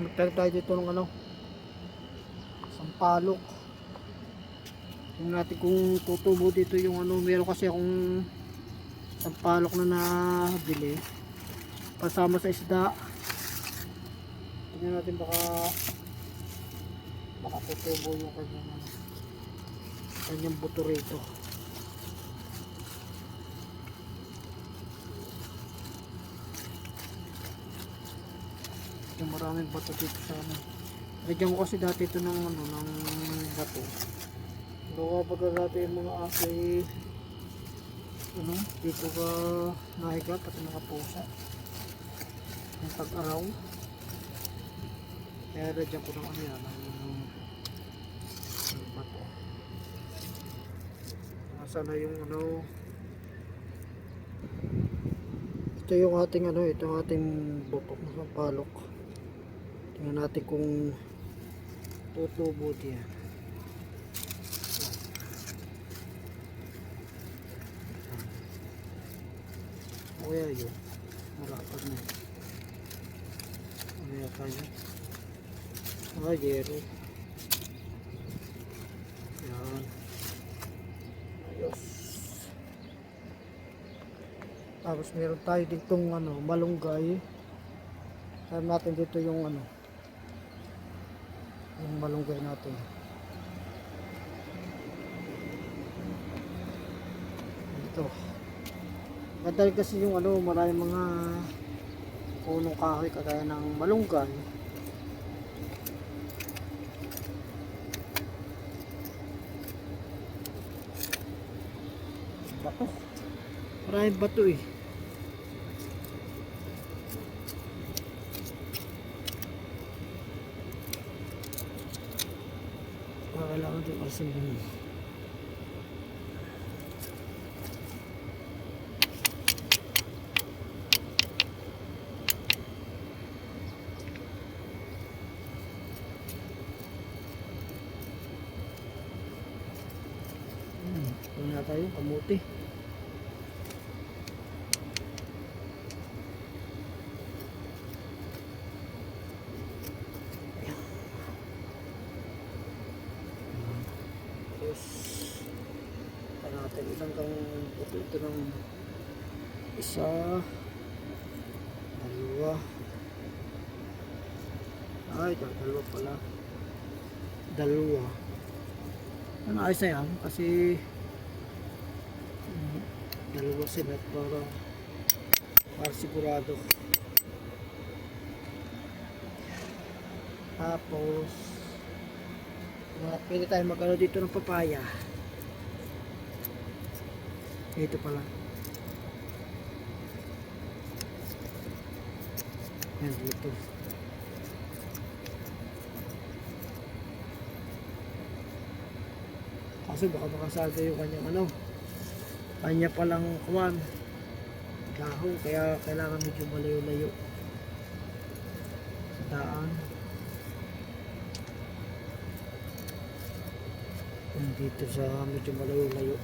Magtry tayo dito ng ano, sampalok. Tingnan natin kung tutubo dito yung ano. Meron kasi akong sampalok na nabili pasama sa isda. Tingnan natin baka tutubo yung kanyang buto rito. Yung maraming bato dito sa ano. Lagyan ko kasi dati ito ng ano, ng bato. Gawa pag dati yung mga asi ano, dito ka nahiga pati mga pusa. Yung tag-araw. Kaya lagyan ko ng ano yan, ng bato. Sana yung ano, ito yung ating ano, ito yung ating bupok na sampalok. Tingnan natin kung tutubo diyan. O kaya yun, malapad na. Ano yata yun? Yero. Yan. Ayos. Tapos meron tayo ditong ano, malunggay. Sabi natin dito yung ano, yung malunggay natin. Ito. Dahil kasi yung ano, maraming mga punong kahoy kagaya ng malunggay. Bato. Maraming bato eh. Kailangan din asin din. Ito na tayo, kamuti. Tapos natin ilang kang buto ito ng isa, dalawa. Ay, dalawa pala. Dalawa. Ano ayos na yan kasi dalawa sila para sigurado. Tapos pwede tayo mag-ano dito ng papaya. Ito pala. Yan dito. Kasi baka makasada yung kanyang ano, kanya palang kuwan dahon, kaya kailangan medyo malayo-layo sa daan. Dito sa medyo malayo-layo.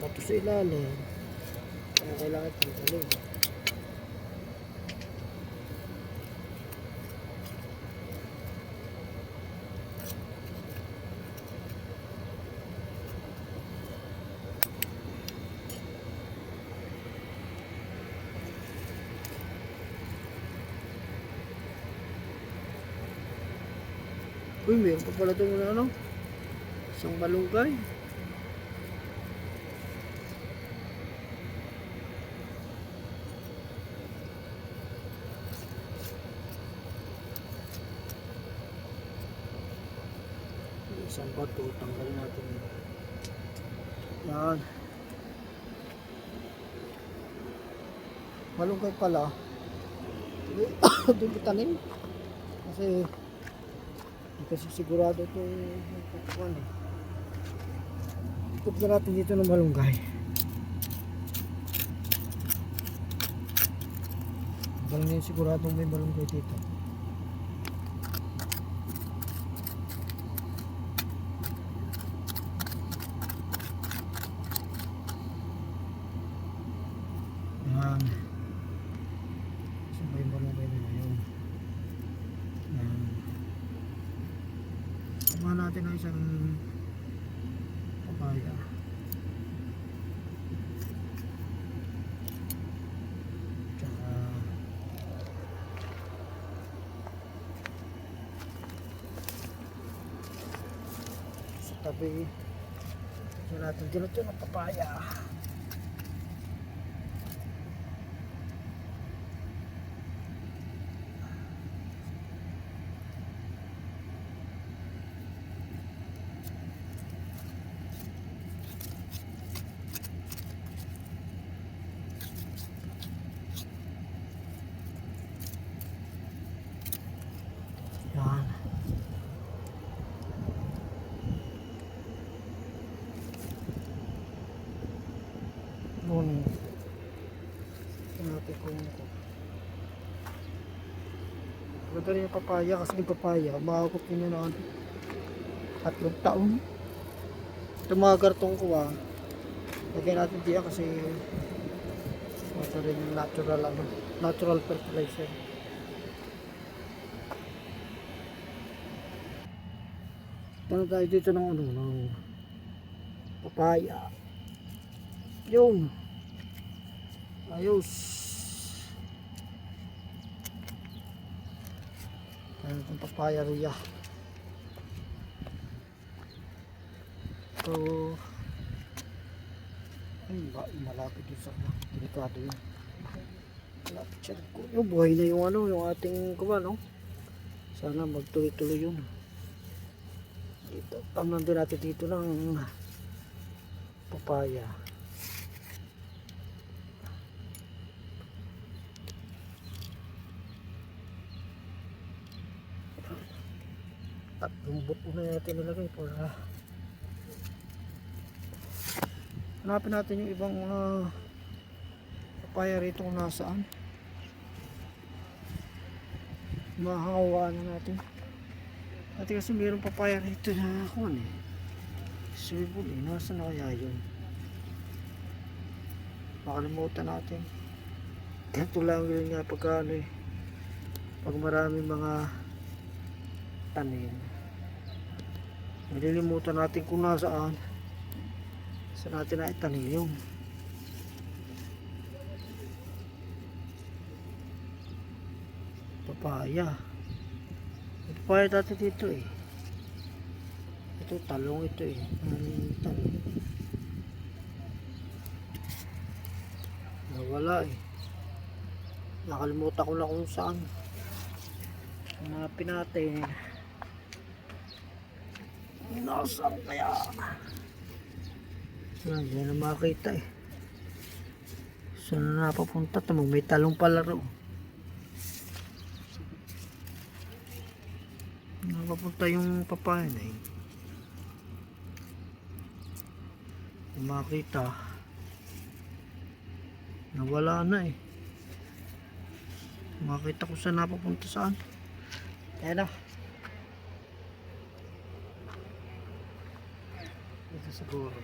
Bato sa ilalim. Kaya kailangan tanggalin. Uy, meron pa pala itong ano, isang malunggay. Isang bato, tanggalin natin. Yan. Malunggay pala. Doon itanim. Kasi hindi kasi sigurado ito magkukuhan eh. Ikot na natin dito ng malunggay. Galing na yung siguradong may malunggay dito. Yan. Saan ba yung malunggay na yun? Yan. Samahan natin ang isang papaya. Tsaka sa tabi ito natin dito ng papaya. Yan. Noon. Natin kung ito. Ganda rin yung papaya kasi yung papaya, umakot yun na 3 taon. Ito mga kartong ko lagyan natin diyan kasi ito rin yung natural fertilizer. Tanong tayo dito ng ng papaya. Yun. Ayos. Kaya itong papaya riya. So, ay, malapit yun sa delikado yun. Malapit siya. Yung buhay na yung yung ating kuba, no? Sana magtuloy-tuloy yun. Dito, tamnan din natin dito ng papaya. At lumbot na natin nilagay para hanapin natin yung ibang mga papaya rito kung nasaan. Mahahawaan na natin. At kasi mayroong papaya rito na kuwan eh. Sibol eh. Nasaan na kaya yun? Makalimutan natin. Ito lang yun nga pagka pag maraming mga tanim. Nililimutan natin kung nasaan. Saan natin na itanim yun. Papaya. May papaya dati dito eh. Ito talong ito eh. Talong. Nawala eh. Nakalimutan ko na kung saan. Hanapin natin. Nasaan kaya? Hindi na makita eh. Saan na napapunta? Tamang may talong pala ro. Napapunta yung papaya na eh. Makita. Nawala na eh. Makita ko saan napapunta saan. Ayan na. Ito siguro.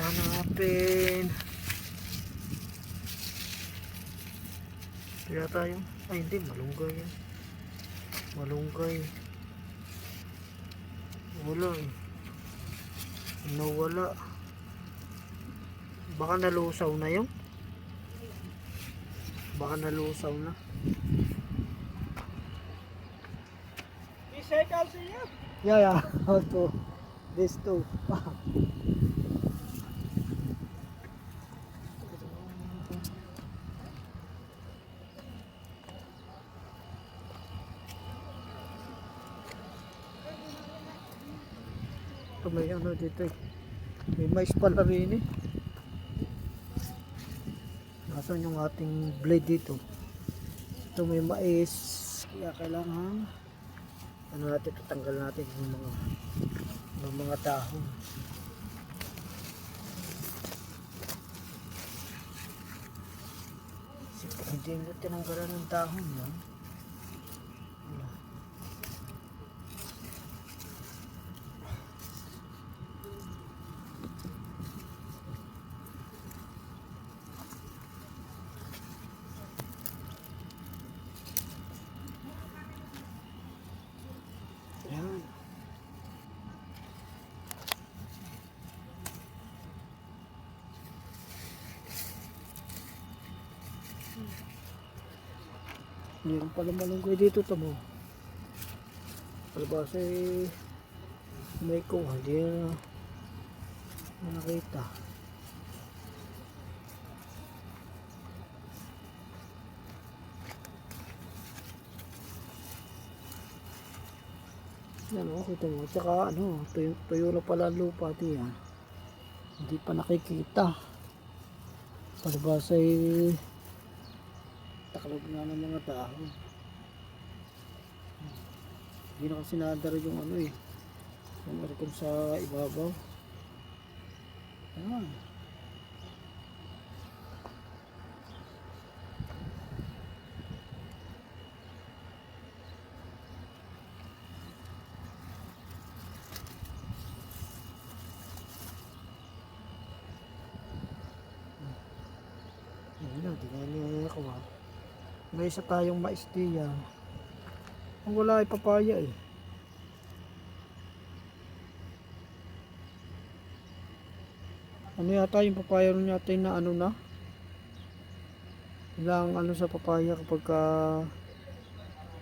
Hanapin. Kaya tayo. Ay hindi, malunggay yan. Malunggay. Wala eh. Nawala. Baka nalusaw na yun. Baka nalusaw na. Recycle siya. Yeah. How to this too. Ito may dito eh. May mais pala rin eh. Asan yung ating blade dito? Ito may mais. Kaya kailangan ano natin, tatanggal natin yung mga dahon. Hindi mo tinanggalan ng dahon yan. Wala. Yan. Meron pala malunggoy dito, tamo. Palabas ay may kuha, hindi na nakita. Yan o, kita mo. Tsaka ano, tuyo na pala ang lupa diyan. Hindi pa nakikita. Palabas ay takalog na ng mga dahon. Hindi na kasi nadara yung ano eh. Yung aircon sa ibabaw. Ayan. Ayan na, di na niya ako ha. May isa tayong mais diyan. Ang wala ay papaya eh. Ano yata yung papaya rin yata yung na ano na? Ilang ano sa papaya kapag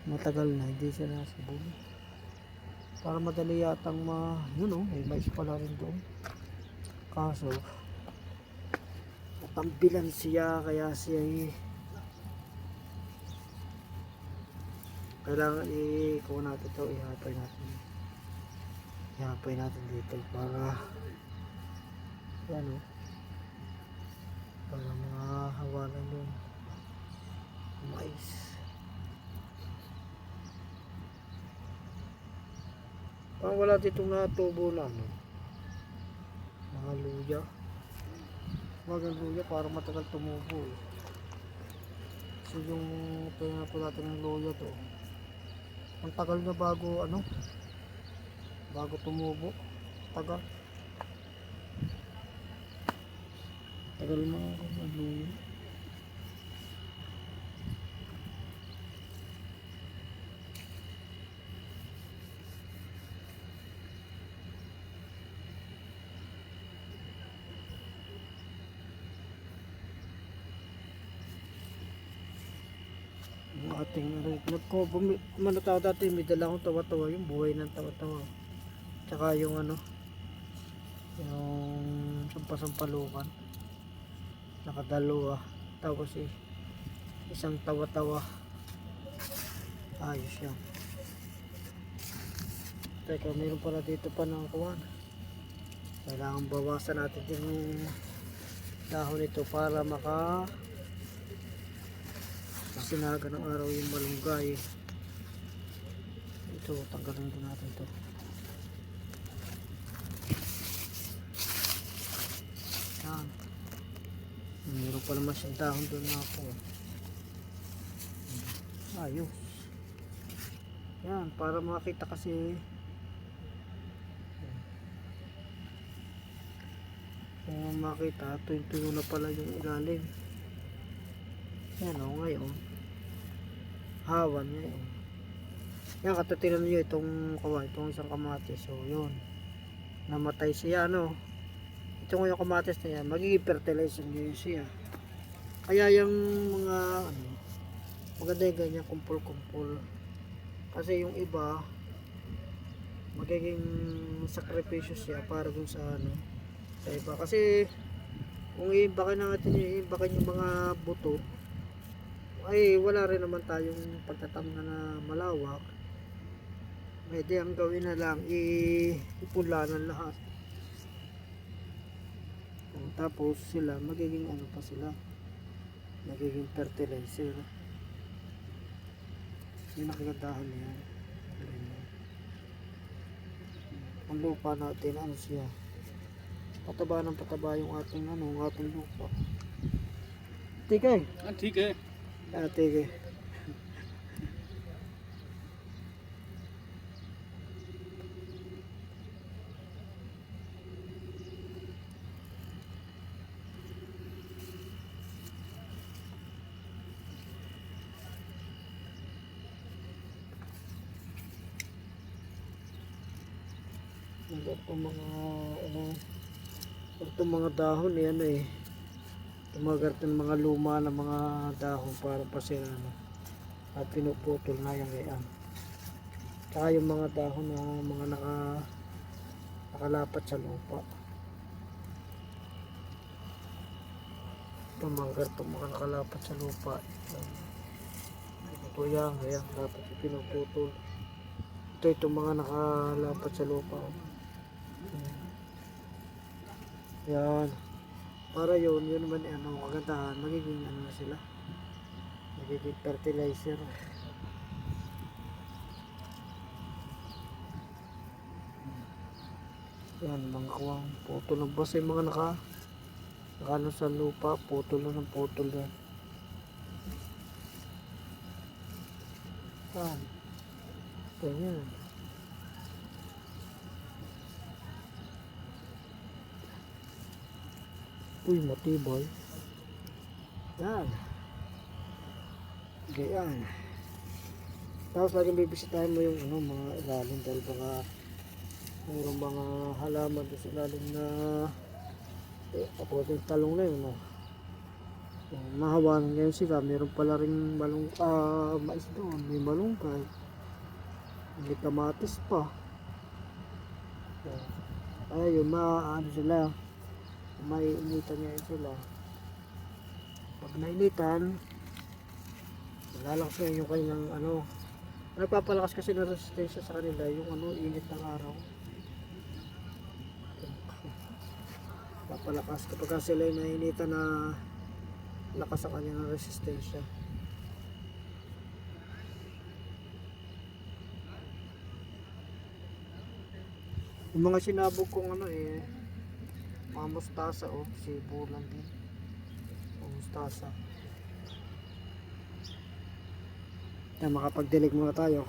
matagal na hindi siya nasa bumi. Para madali yatang yun o, may mais pala rin doon. Kaso natambilan siya kaya siya kailangan kuha natin ito, ihapay natin dito para ano, para mahawalan yung mais. Parang wala ditong natubo na ano, mga luya, para matagal tumubo eh. So yung kaya po natin ng luya to, ang tagal na bago ano, bago tumubo. Tagal mga luya. Yung ating manataw dati, may dala akong tawa-tawa, yung buhay ng tawa-tawa. Tsaka yung ano, yung sampasampalukan, nakadalawa. Tapos isang tawa-tawa. Ayos yan. Teka, mayroon pala dito pa ng kuwan. Kailangan bawasan natin yung dahon ito para sinaga ng araw yung malunggay. Ito, tanggalin din natin ito. Yan. Mayroon pa naman siyang dahon doon na ako. Ayos. Yan, para makita kasi kung makita, tuyo na pala yung ilalim. Yan o, ngayon hawan niya yun. Yan, katatilan nyo itong itong isang kamatis. So yun, namatay siya ano. Ito yung kamatis na yan, magiging fertilizer nyo siya. Kaya yung mga ano, maganda yung ganyan kumpul-kumpul. Kasi yung iba magiging sakripisyo siya para dun sa ano, sa iba. Kasi kung iibakin natin yung mga buto, ay wala rin naman tayong pagtatamna na malawak. Pwede ang gawin na lang ipulanan lahat. Tapos sila magiging ano pa sila, nagiging fertilizer. Yung nakagandahan niya. Ang lupa natin, ano siya, pataba ng pataba yung ating ano, ating lupa. Tigay. ठीक है Tigay. Itong mga ano, itong mga dahon eh, ano eh, tumagat ng mga luma na mga dahon para pasira ano, at pinuputol na yan yan. Tsaka yung mga dahon na mga nakalapat sa lupa, itong mga nakalapat sa lupa, ito yan dapat pinuputol. Ito itong mga nakalapat sa lupa. Yan. Para yun naman ano, kagandahan, magiging ano na sila. Magiging fertilizer. Yan, mga kuwang putol ng basta yung mga nakano sa lupa, putol na ng putol yan. Yan. Ganyan. Uy, matibay. Yan. Ganyan. Tapos lagi bibisitahin mo yung ano, mga ilalim dahil baka mayroong mga halaman doon sa ilalim na kapag yung talong na yun. Mahawanan ngayon sila. Mayroon pala rin mais doon. May malunggay. May kamatis pa. Ayun, maano sila. May initan niya sila. Pag nainitan, lalakas na yung kanyang ano, nagpapalakas kasi ng resistensya sa kanila yung ano, init ng araw. Papalakas kapag sila ay nainitan na lakas sa kanyang resistensya. Yung mga sinabog kong ano eh, mga mustasa o sibulan din o mustasa. Yan, makapagdilig muna tayo.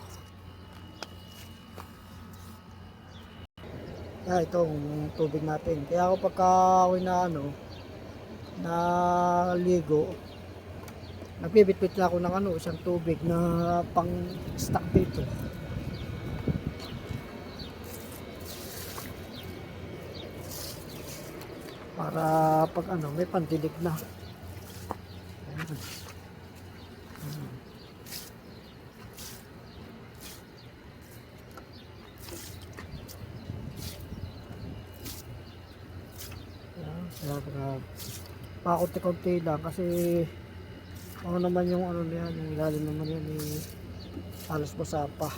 Itong tubig natin. Kaya ako pagka ako'y na ano, na ligo, nagbibitbit na ako ng ano, isang tubig na pang stock dito. Para pag ano, may pandilig na. Pakunti-kunti lang kasi ano naman yung ano niyan, yung ilalim naman yan eh, halos basa pa.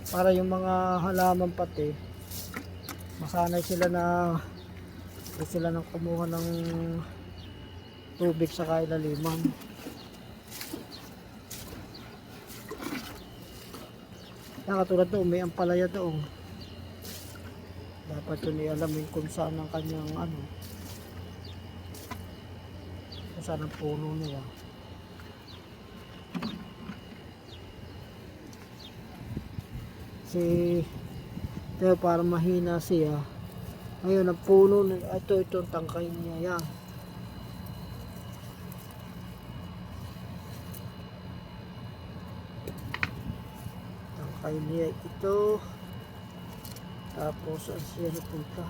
Para yung mga halaman pati, masanay sila na gusto sila nang kumuha ng tubig sa kailaliman. Yan, katulad doon, may ampalaya doon. Dapat yun i-alamin kung saan ang kanyang ano, kung saan ang puno niya. Kasi ito para mahina siya. Ngayon ang puno niya, ito ang tangkay niya yan. Tangkay niya ito. Tapos ang siya napunta.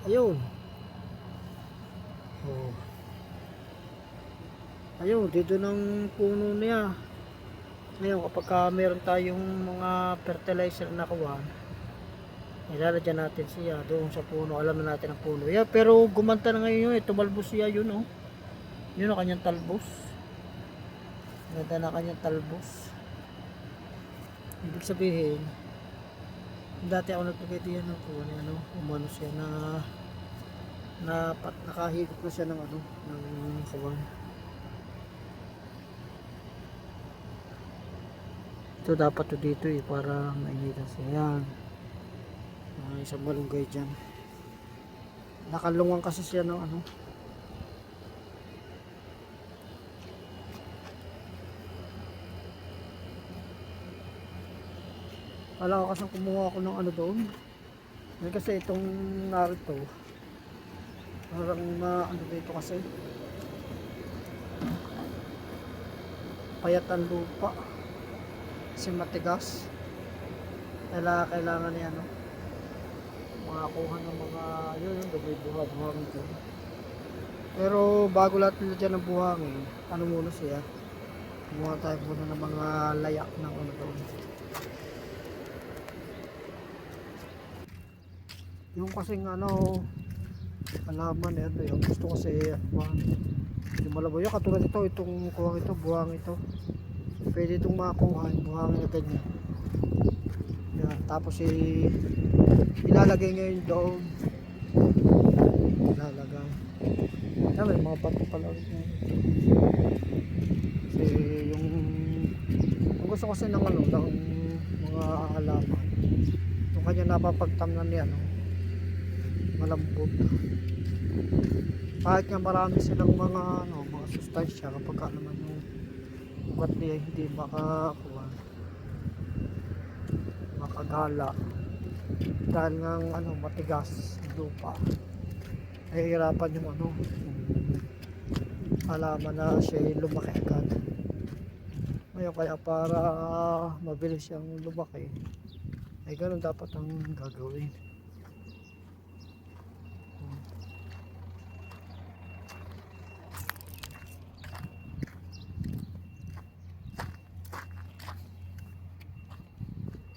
Ayun. Oh. Ayun, dito ng puno niya. Ngayon kapag meron tayong mga fertilizer na kuha, ilalagyan natin siya doon sa puno. Alam na natin ang puno. Yeah, pero gumanta na ngayon yun. Tumalbos siya yun. Oh. Yun ang kanyang talbos. Ganda na kanyang talbos. Ibig sabihin, Dati ako naglagay diyan ng kuwan, ano, umano siya nakahigop na siya ng ano, ng kuwan. Ito dapat to dito eh, para mainitan siya. Yan. Isang malunggay dyan. Nakalungan kasi siya ng ano. Kala ko kasi kumuha ako ng ano doon. Kasi itong narito, parang ano dito kasi. Payat ang lupa. Kasi matigas. Kailangan niya ano, makakuha ng mga yun, buhangin ko. Pero bago lahat nila dyan ng buhangin, ano muna siya, kumuha tayo muna ng mga layak ng ano doon. Yung kasing ano, halaman eh, ano yung gusto kasi yung malabo yung katulad ito, itong kuwang ito, buhang ito, pwede itong makakuha yung buhangin na ganyan. Yan, tapos ilalagay nyo yung doon, ilalagay. Yan, may mga bato pala ulit nyo. Kasi yung gusto kasi ng ano, ng mga halaman, yung kanya napapagtamnan niya, no? Malambot. Kahit nga marami silang mga ano, mga sustansya, kapag naman yung ugat niya hindi makagala dahil nga ano, matigas yung lupa, nahihirapan yung ano, halaman na siya lumaki agad. Ngayon kaya para mabilis siyang lumaki ay ganun dapat ang gagawin.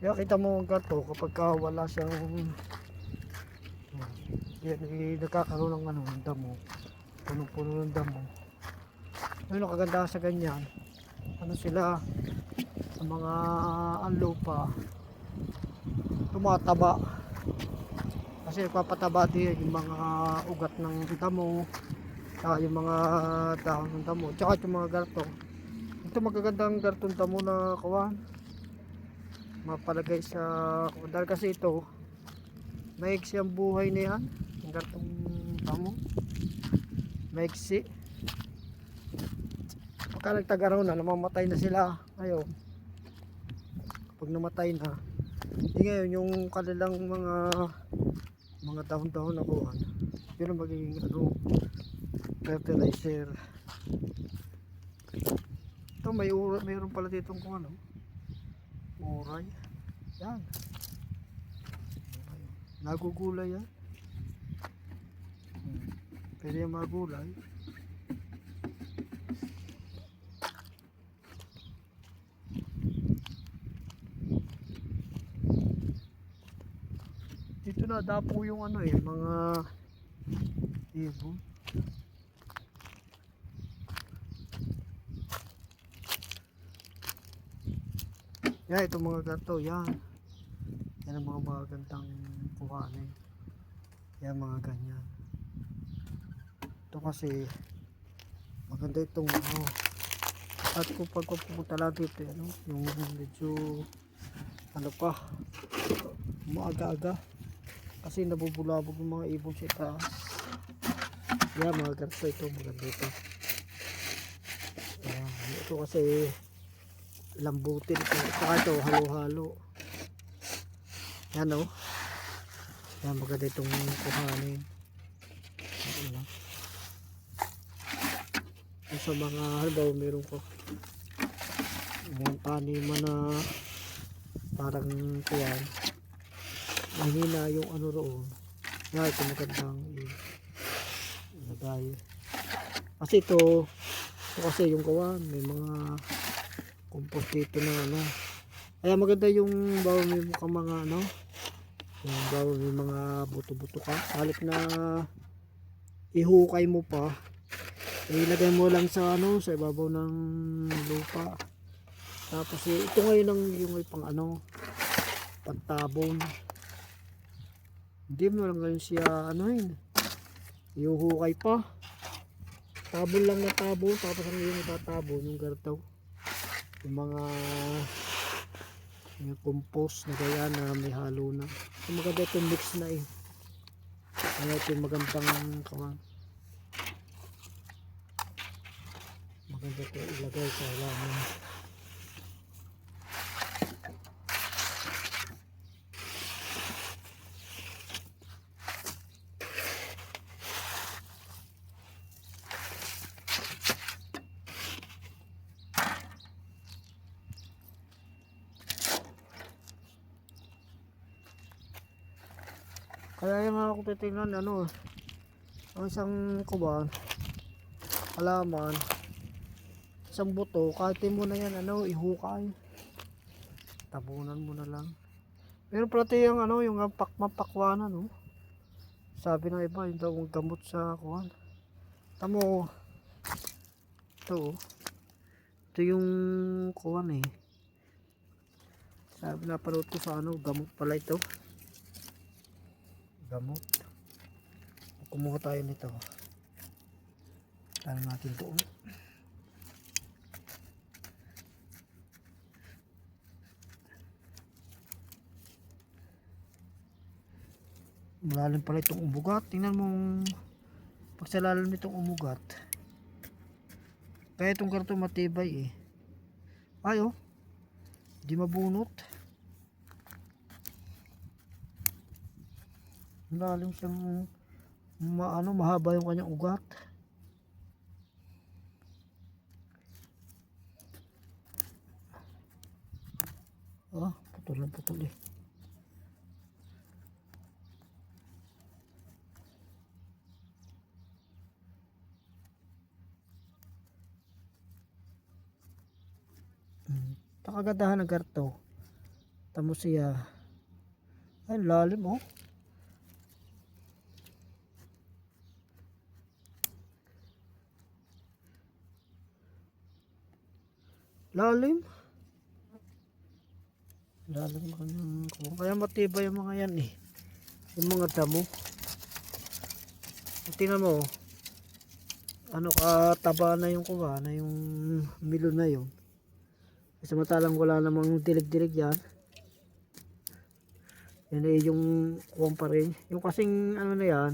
Kaya kita mo ang gato kapag wala siyang yan, nagkakaroon ng ano, ng damo, punong-puno ng damo. Ano kagandahan sa ganyan, ano sila, sa mga lupa tumataba kasi nagpapataba din yung mga ugat ng damo, saka yung mga dahon ng damo, tsaka yung mga garto. Ito magagandang gartong damo na kawan mapalagay sa, dahil kasi ito maiksi ang buhay na yan, ang gartong damo maiksi. Pagka nagtag-araw na, namamatay na sila. Ngayon pag namatay na, hindi ngayon yung kanilang mga dahon-dahon na kuhan, yun ang magiging ano, fertilizer. Ito mayroon pala ditong kung ano, uray. Yan. Nagugulay yan. Pwede yung magulay. Dito na dapo yung ano eh, mga ibon. Yan, itong mga ganito, yan. Yan ang mga magandang kuhanin. Yan, mga ganyan. Ito kasi, maganda itong ano. At kung pagpupunta lang dito, ano, yung medyo, ano pa, maaga-aga. Kasi nabubulabog yung mga ibon sa itaas. Yan, mga ganito, ito, maganda ito. Ito kasi, lambutin ito, saka ito halo-halo. Yan o, yan maganda itong kuhanin. Sa mga halimbawa meron ko yung taniman na parang kuyan, mahina yung ano roon, yan ito magandang ilagay. Kasi ito kasi yung kuwan may mga compost dito na ano, kaya maganda yung bawal may mga ano, yung bawal may mga buto-buto ka, halip na ihukay mo pa, ilagay mo lang sa ano, sa ibabaw ng lupa. Tapos ito ngayon ang yung pang ano, pagtabon. Hindi mo lang ngayon siya anuhin. Iuhukay pa. Tabon lang na tabon. Tapos ang iyong itatabo yung gartaw. Yung mga yung compost na gaya na may halo na. So, maganda itong mix na eh. Kaya ito yung magandang kawan. Maganda ito ilagay sa halaman. Kaya yung mga kutitingnan ano, ang isang kuban, halaman, isang buto, kahit mo na yan ano, ihukay. Tabunan mo na lang. Pero pati yung ano, yung mapakwanan no. Sabi ng iba, yung daw gamot sa kuwan. Tamo, ito oh. Ito yung kuwan eh. Sabi na panood ko sa ano, gamot pala ito. Gamot. Kumuha tayo nito. Tanong natin ito. Malalim pala itong umugat. Tingnan mo pag sa lalim nitong umugat. Kaya itong karton matibay eh. Ay oh. Di mabunot. Malalim siyang mahaba yung kanyang ugat. Ah, putol lang putol eh. Kagandahan ng garto. Tamo siya. Ay, lalim oh. Lalim. Lalim kanyang kuwan. Kaya matibay yung mga yan eh. Yung mga damo. Tingnan mo. Ano kataba na yung kuwan, na yung milon na yun. Samantalang wala namang dilig-dilig yan. Yan eh yung kuwan pa rin. Yung kasing ano na yan.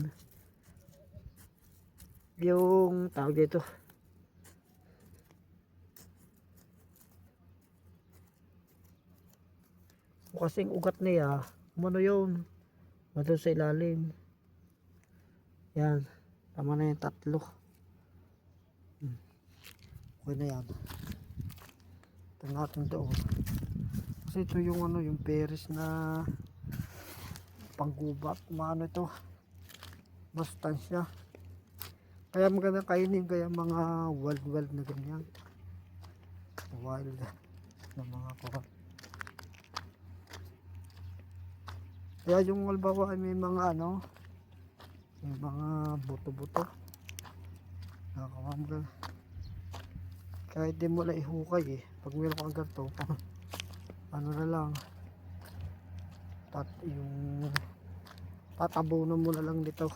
Yung tawag dito. Kasing ugat niya, ano yun, doon sa ilalim. Yan, tama na yung tatlo. Okay na yan. Ito natin doon. Kasi ito yung ano, yung peris na panggubat, maano ito, mastansya. Kaya maganda kainin, kaya mga wild na ganyan. Wild na mga kuwan. Kaya yung albawa ay may mga ano, may mga buto-buto. Nakakamagal. Kahit di mo lang ihukay eh. Pag meron kang ganito, ano na lang, yung tatabunan mo na lang dito.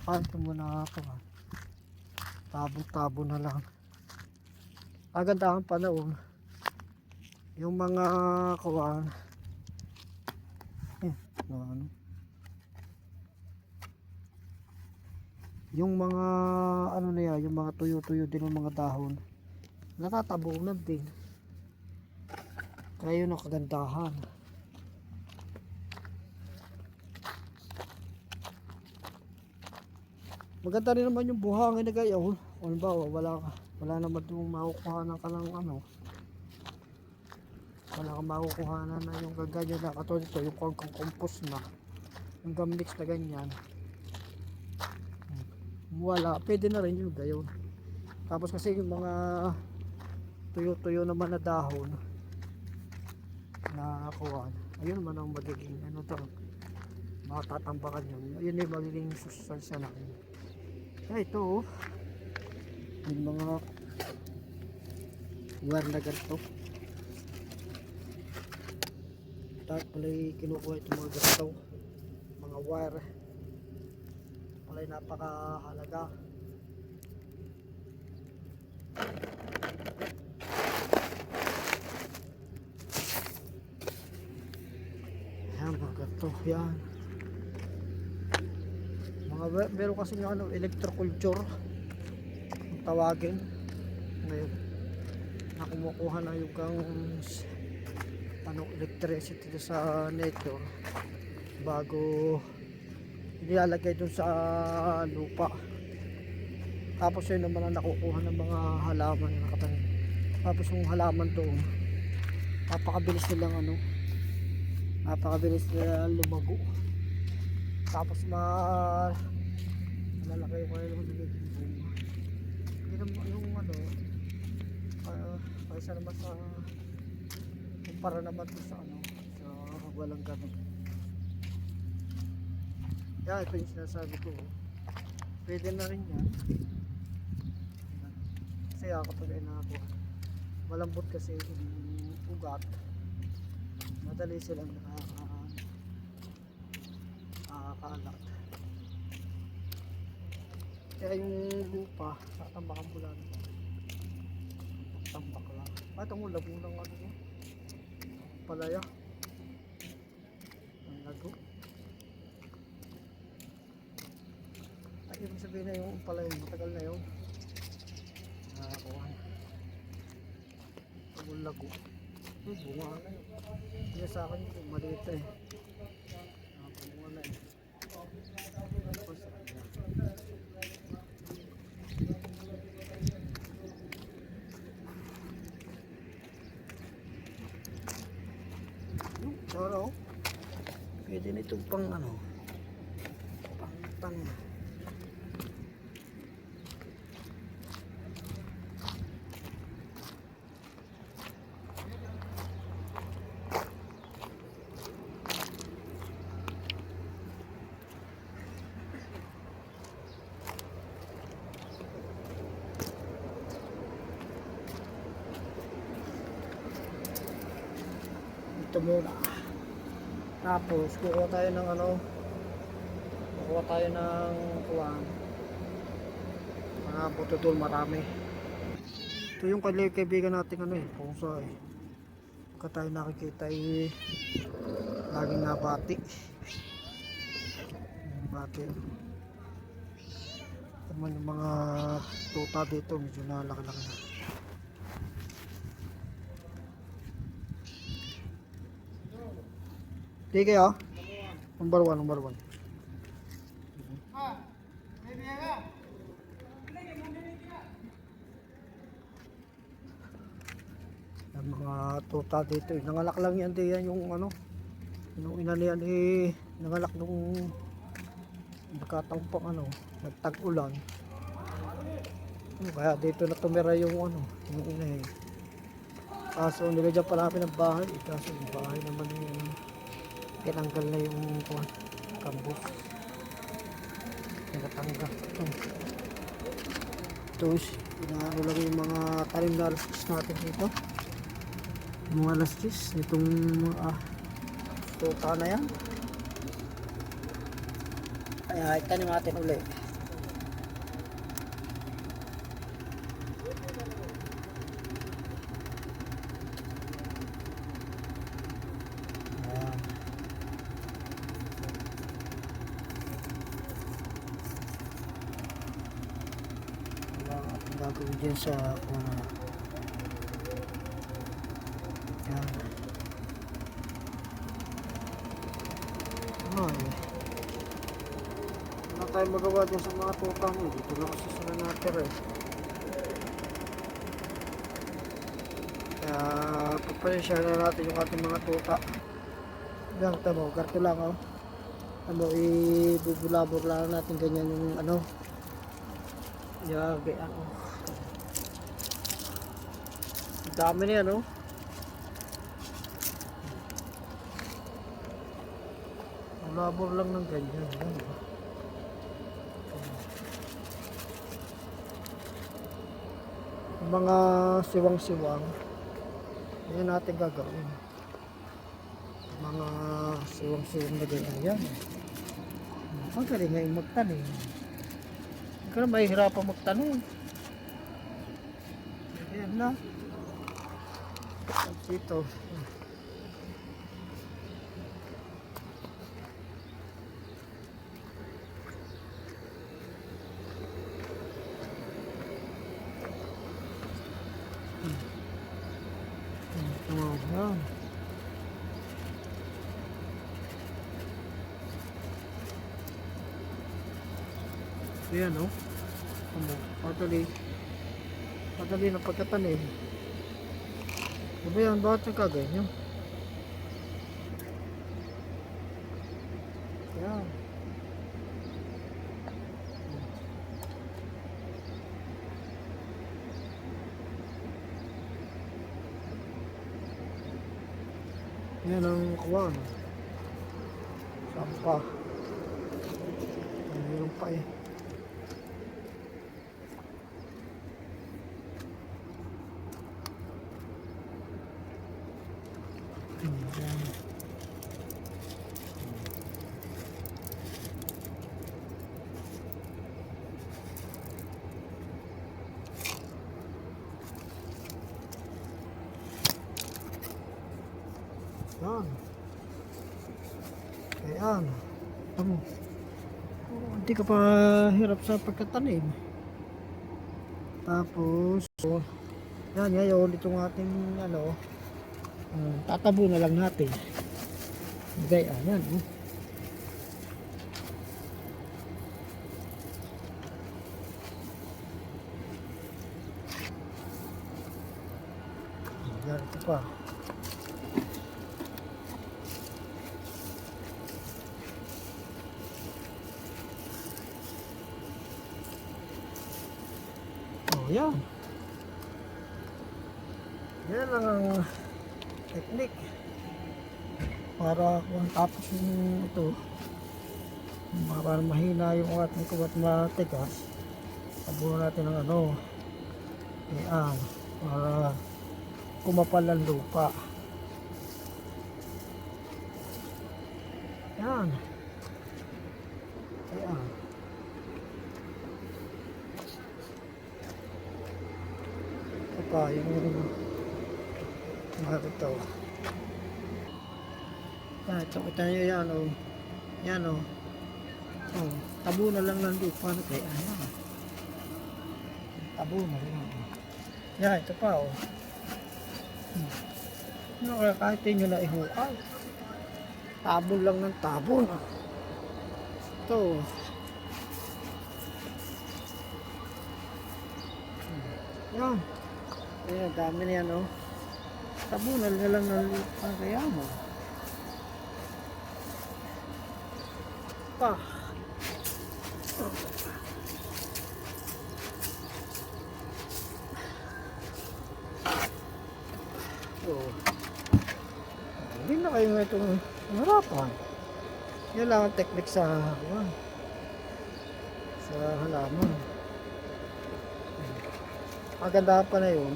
Kahit mo na ito, tabo-tabo na lang. Kagandahan pa na yung mga kawan. Ano, yung mga ano na yan, yung mga tuyo-tuyo din ng mga dahon, natatabunan din. Kaya yun ang kagandahan. Maganda rin naman yung buhangin na gayaw. O halimbawa wala naman yung makukuha ng kanang ano, wala kang makukuha na yung gaganyan na katulad ito, yung compost na yung gamix na ganyan, wala, pwede na rin yung gayon. Tapos kasi yung mga tuyo-tuyo naman na dahon na kuwan, ayun naman ang magiging ano to, matatambakan yun yung magiging sustansya na kaya ito yung mga war na ganito. Dapat pala'y kinukuha itong mga ganito, mga wire. Pala'y napakahalaga. Ayan mga ganito, yan. Meron kasi yung ano, electroculture ang tawagin ngayon, na kumukuha na yung electricity sa nature bago inilalagay dun sa lupa. Tapos yun naman ang nakukuha ng mga halaman na nakatanim. Tapos yung halaman doon, napakabilis nila lumago. Tapos malalaki yung kaya naman nagiging bunga. Hindi naman yung kaysa naman sa kumpara naman sa sa walang ganun. Yan, ito yung sinasabi ko. Pwede na rin yan. Kasi kapag ay nakakuha, malambot kasi yung ugat, madali silang nakakaalat. Kaya yung lupa, tatambakan mo lang. Tambak lang. At ang ulang palaya. Ang lago. Ay, ibig sabihin na yung palaya, matagal na yun. Nakakuha na. Ang lago. Bunga na yun. Hindi sa akin yung maliit eh. Bunga na eh. Pero pwede na itong pang pang ito muna. Tapos kukuha tayo ng kuwan, mga bututol, marami. Ito yung kaibigan natin pusa eh. Pagka tayo nakikita laging nabati. Naman yung mga tuta dito, medyo nalaki-laki na. Sige kayo. Number one. Yung mga tuta dito, nangalak lang yan diyan yung yung ina niyan nangalak nung nakataong pang nagtag-ulan. Kaya dito na tumira yung yung ina eh. Kaso nilagyan pa namin ng bahay kaso yung bahay naman tinanggal na yung kambos. Tinatanggal. Tapos inaano lang yung mga talim na alastis natin dito. Yung mga alastis nitong tuta na yan. Kaya itanim natin ulit. Gagawin dyan sa yan. Wala tayong magawa dyan sa mga tuta mo. Dito na kasi sila natira eh. Kaya pagpasensya na natin yung ating mga tuta. Yan, tamo, garto lang ibubulabor lang natin ganyan yung yabe dami na yan labor lang ng ganyan mga siwang-siwang yan natin gagawin mga suwang-suwang na ganyan. Ayan. Ang galing ngayon magtanim. Hindi ka na mahihirapan magtanim. Ayan na. Dito. Ayan. Ayan o. Padali na pagkatanim. Diba yan? Bakit nagkaganyan? Ayan. Yan ang kuwan. Sampa. Mayroon pa eh. Ayan. Yan. Ayan. Tamo. Hindi ka pa hirap sa pagkatanim. Tapos, yan ngayon itong ating tatabo na lang natin. Okay, ayan. Ayan, ito pa. Yan. Yan lang ang technique para kung tapos yung ito para mahina yung ating kubat matigas, tabunan natin ng yan para kumapal ang lupa. Yan. Ayan. Pa yung mga ito. Ito kita nyo yan yan tabo na lang ng lupa na kaya ayan. Tabo na lang. Yan ito pa kahit nyo na ihukay, tabon lang ng tabon. Ito yan. Ayan, dami na yan tabunan na lang ng lupa kaya mo pa. Hindi na kayo itong harapan. Yan lang ang technique sa halaman. Maganda pa na yun,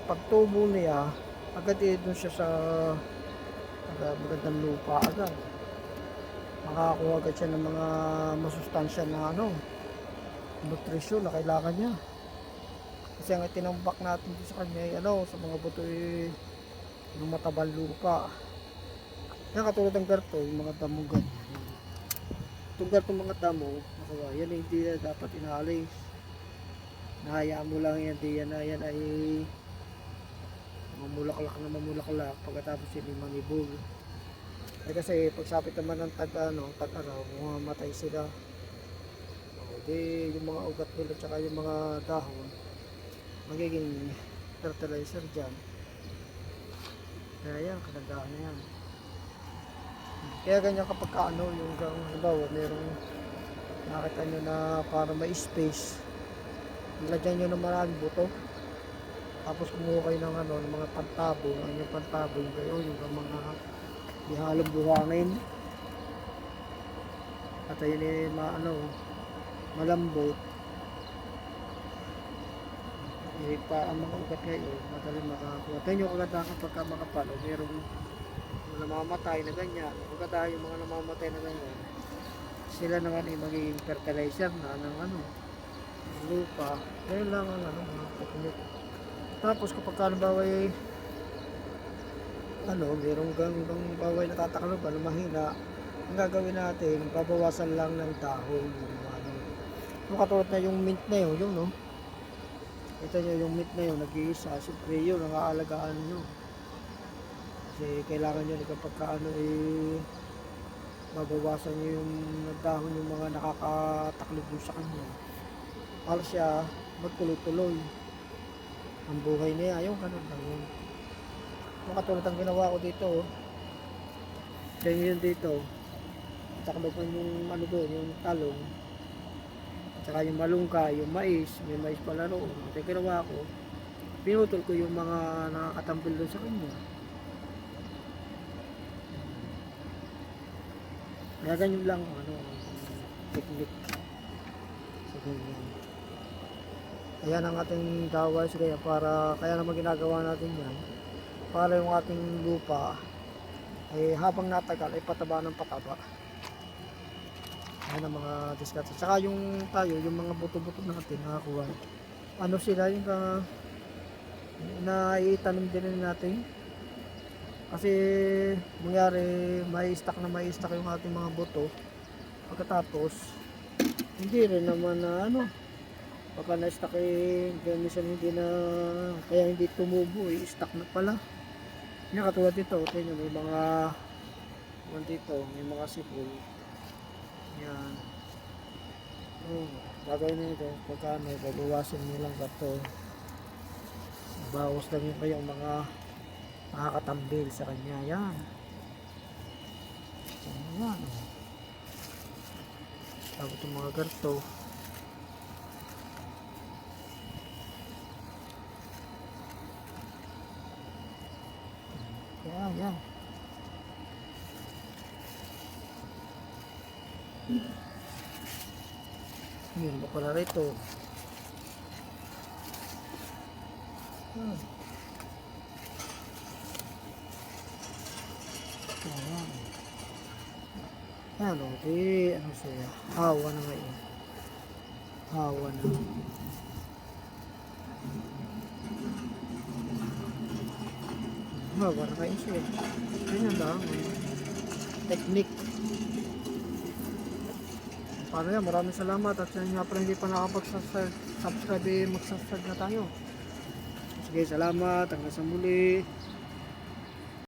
pagtubo niya agad doon siya sa magandang lupa agad, makakuha agad siya ng mga masustansya na nutrisyon na kailangan niya. Kasi ang tinambak natin sa kanya sa mga buto ng matabang lupa. Yan katulad ng garto, yung mga damo ganyan. Itong garto mga damo, yan hindi na dapat inaalis. Nahayaan mo lang yan, yan ay mamulaklak na mamulaklak pagkatapos yun manibog. Kasi pagsapit naman ng tag-araw, mamamatay sila. Di yung mga ugat nila tsaka yung mga dahon magiging fertilizer dyan. Kaya yan, kanagahan na yan. Kaya ganyan kapag yung halimbawa merong nakita nyo na para may space, nilagyan nyo ng maraming buto, tapos kumuha kayo ng ng mga pantabo, yung pantabo yung kayo, yung mga ihalong buhangin at ayun malambot, pa ang mga ugat ngayon madaling makakuha. Tayo nyo kaganda kapag makapal o merong namamatay na ganyan, pagkata yung mga namamatay na ganyan, sila naman ay magiging fertilizer na ng ano, lupa. Ganyan lang ang ano, mga technique. Tapos kapag halimbawa ay ano, mayroong gang bawal natatakalo pa na mahina, ang gagawin natin, babawasan lang ng dahon yung ano. Yung katulad na yung mint na yun, no? Ito nyo yung mint na yun, nag-iisa, siyempre yun, ang aalagaan nyo. Kasi kailangan nyo kapag ano eh, babawasan nyo yung dahon yung mga nakakataklog mo sa kanya. Para siya magtuloy-tuloy. Ang buhay niya, yung ganun lang yun. Yung katulad ang ginawa ko dito, ganyan dito. Taklogan yung ano doon, yung talong. At saka yung malungka, yung mais, may mais pala roon. At yung ginawa ko, pinutol ko yung mga nakakatambil doon sa kanya. Kaya ganyan lang ano, technique sa ganyan. Ayan ang ating daway sa kaya para kaya naman ginagawa natin yan para yung ating lupa ay habang natagal ay pataba ng pataba. Ayan ang mga diskarte. Saka yung tayo, yung mga buto-buto natin nakakuha. Ano sila yung na itanim din natin. Kasi mangyari may stock yung ating mga buto. Pagkatapos hindi rin naman na ano baka na-stuck eh, minsan hindi na, kaya hindi tumubo eh, stuck na pala. Yan katulad dito, tingnan may mga dito, may mga sipol. Yan. Oh, gagawin nito, pagka ano, babawasan nyo lang bato. Bawas lang yun pa yung mga nakakatambil sa kanya. Yan. Yan. Tapos yung mga ganito. Yan. Yun ba pala rito? Ayan. Ano, ano siya? Hawa na ngayon. Hawa na. Hawa na kayo siya. Ganyan lang. Technique. Paano yan? Maraming salamat. At yan nga pala hindi pa nakapag-subscribe, mag-subscribe na tayo. Sige, salamat. Hanggang sa muli.